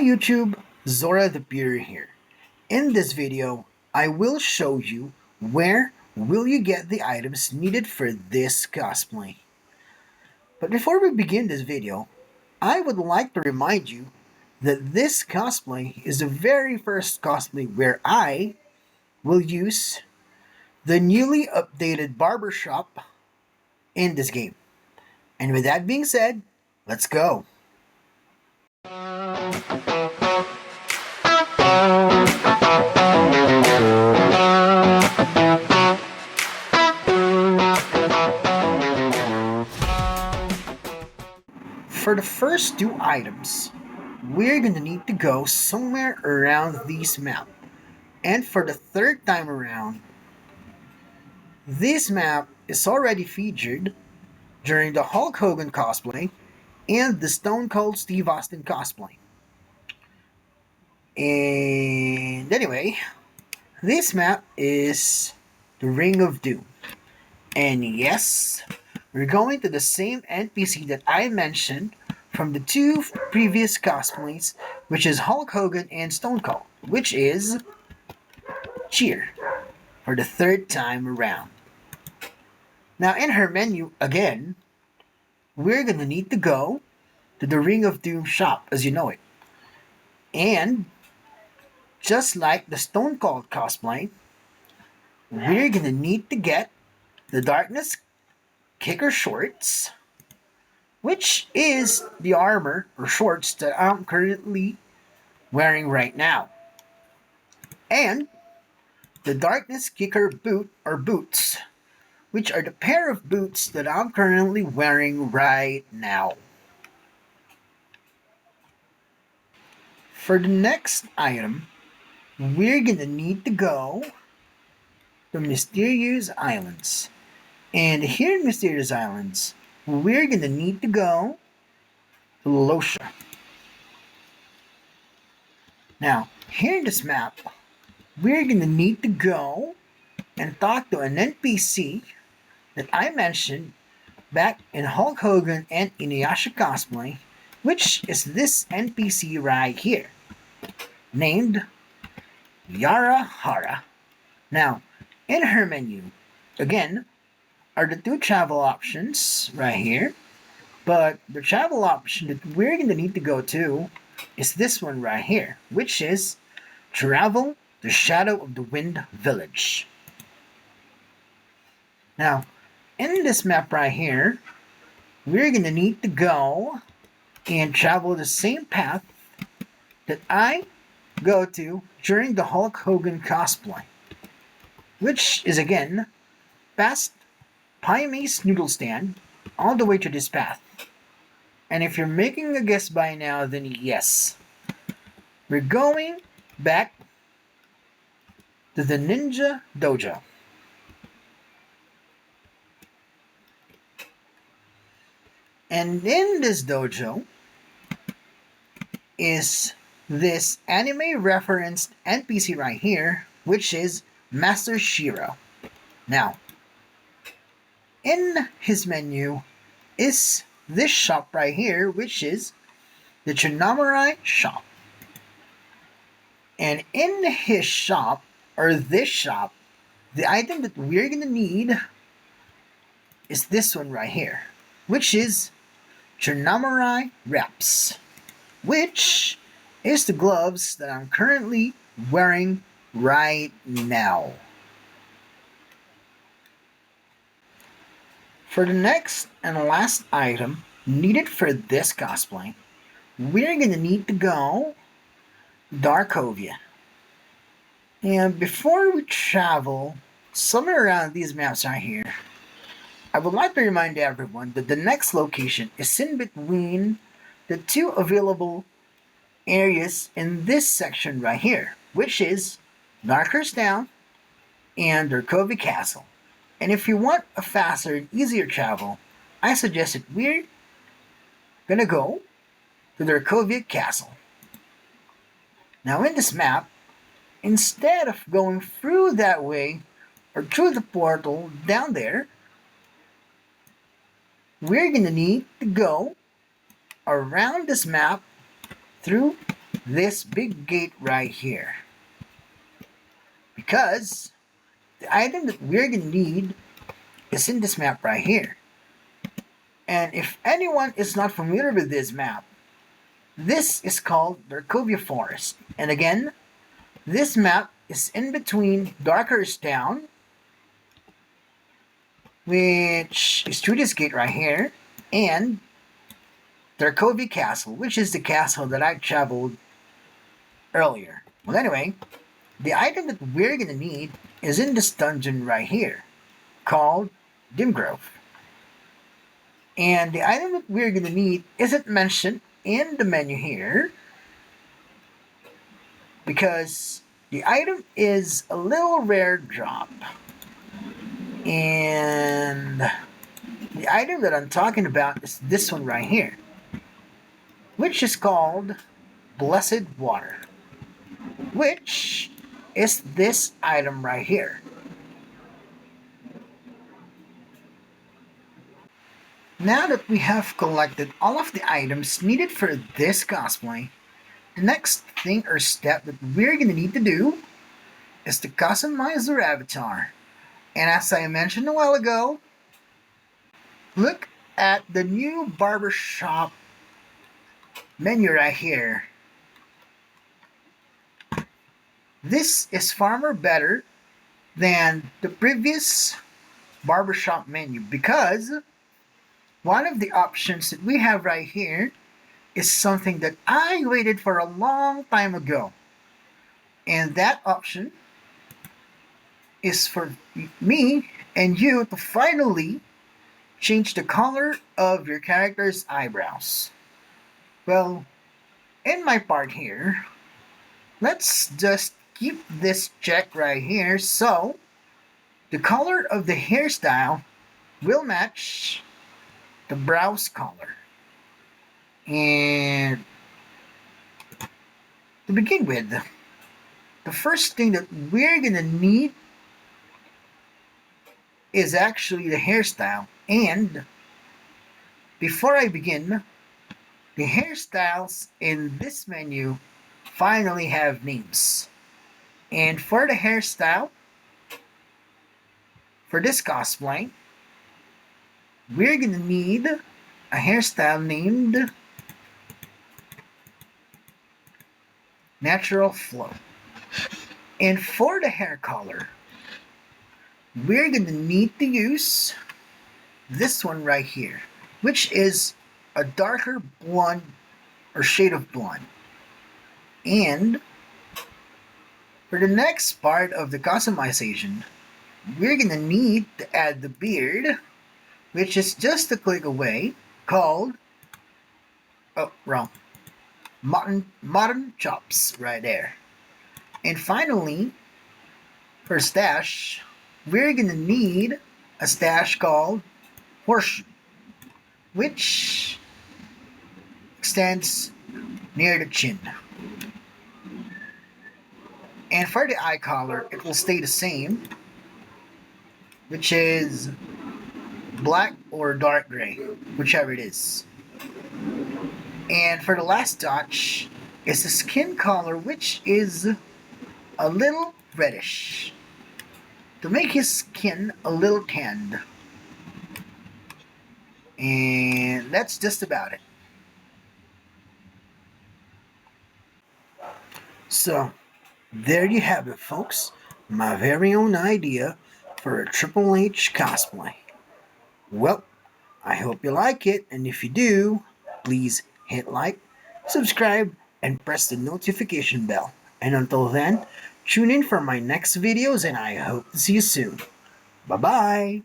YouTube, Zora the Beer here. In this video, I will show you where will you get the items needed for this cosplay. But before we begin this video, I would like to remind you that this cosplay is the very first cosplay where I will use the newly updated barbershop in this game. And with that being said, let's go! For the first two items, we're gonna need to go somewhere around this map. And for the third time around, this map is already featured during the Hulk Hogan cosplay and the Stone Cold Steve Austin cosplay. And anyway, this map is the Ring of Doom. And yes, we're going to the same NPC that I mentioned from the two previous cosplays, which is Hulk Hogan and Stone Cold, which is Cheer, for the third time around. Now in her menu again, we're gonna need to go to the Ring of Doom shop as you know it. And just like the Stone Cold cosplay, we're gonna need to get the Darkness Kicker shorts, which is the armor or shorts that I'm currently wearing right now. And the Darkness Kicker boot or boots, which are the pair of boots that I'm currently wearing right now. For the next item, we're gonna need to go to Mysterious Islands. And here in Mysterious Islands, we're gonna need to go to Losha. Now, here in this map, we're gonna need to go and talk to an NPC that I mentioned back in Hulk Hogan and Inuyasha cosplay, which is this NPC right here, named Yara Hara. Now, in her menu, again, are the two travel options right here. But the travel option that we're going to need to go to is this one right here, which is Travel to Shadow of the Wind Village. Now, in this map right here, we're going to need to go and travel the same path that I go to during the Hulk Hogan cosplay, which is again past Paime's noodle stand all the way to this path. And if you're making a guess by now, then yes, we're going back to the Ninja Dojo. And in this dojo is this anime referenced NPC right here, which is Master Shiro. Now, in his menu is this shop right here, which is the Chinamurai shop. And in his shop, or this shop, the item that we're gonna need is this one right here, which is Chinamurai wraps, which is the gloves that I'm currently wearing right now. For the next and last item needed for this cosplay, we're gonna need to go Darkovia. And before we travel somewhere around these maps right here, I would like to remind everyone that the next location is in between the two available areas in this section right here, which is Darkhurst Town and Darkovia Castle. And if you want a faster and easier travel, I suggest that we're gonna go to Darkovia Castle. Now in this map, instead of going through that way or through the portal down there, we're gonna need to go around this map through this big gate right here. Because the item that we're gonna need is in this map right here. And if anyone is not familiar with this map, this is called Darkovia Forest. And again, this map is in between Darker's Town, which is through this gate right here, and Darkovia Castle, which is the castle that I traveled earlier. Well, anyway, the item that we're gonna need is in this dungeon right here, called Dimgrove. And the item that we're gonna need isn't mentioned in the menu here, because the item is a little rare drop. And the item that I'm talking about is this one right here, which is called Blessed Water, which is this item right here. Now that we have collected all of the items needed for this cosplay, the next thing or step that we're gonna need to do is to customize our avatar. And as I mentioned a while ago, look at the new barbershop menu right here. This is far more better than the previous barbershop menu, because one of the options that we have right here is something that I waited for a long time ago. And that option is for me and you to finally change the color of your character's eyebrows. Well, in my part here, let's just keep this check right here, so the color of the hairstyle will match the brows color. And to begin with, the first thing that we're gonna need is actually the hairstyle. And before I begin, the hairstyles in this menu finally have names. And for the hairstyle, for this cosplay, we're gonna need a hairstyle named Natural Flow. And for the hair color, we're gonna need to use this one right here, which is a darker blonde or shade of blonde. And for the next part of the customization, we're gonna need to add the beard, which is just a click away, called, oh, wrong, Modern Chops right there. And finally, for stash, we're gonna need a stash called Horseshoe, which extends near the chin. And for the eye color, it will stay the same, which is black or dark gray, whichever it is. And for the last touch is the skin color, which is a little reddish, to make his skin a little tanned. And that's just about it. So, there you have it, folks. My very own idea for a Triple H cosplay. Well, I hope you like it, and if you do, please hit like, subscribe, and press the notification bell. And until then, tune in for my next videos, and I hope to see you soon. Bye-bye!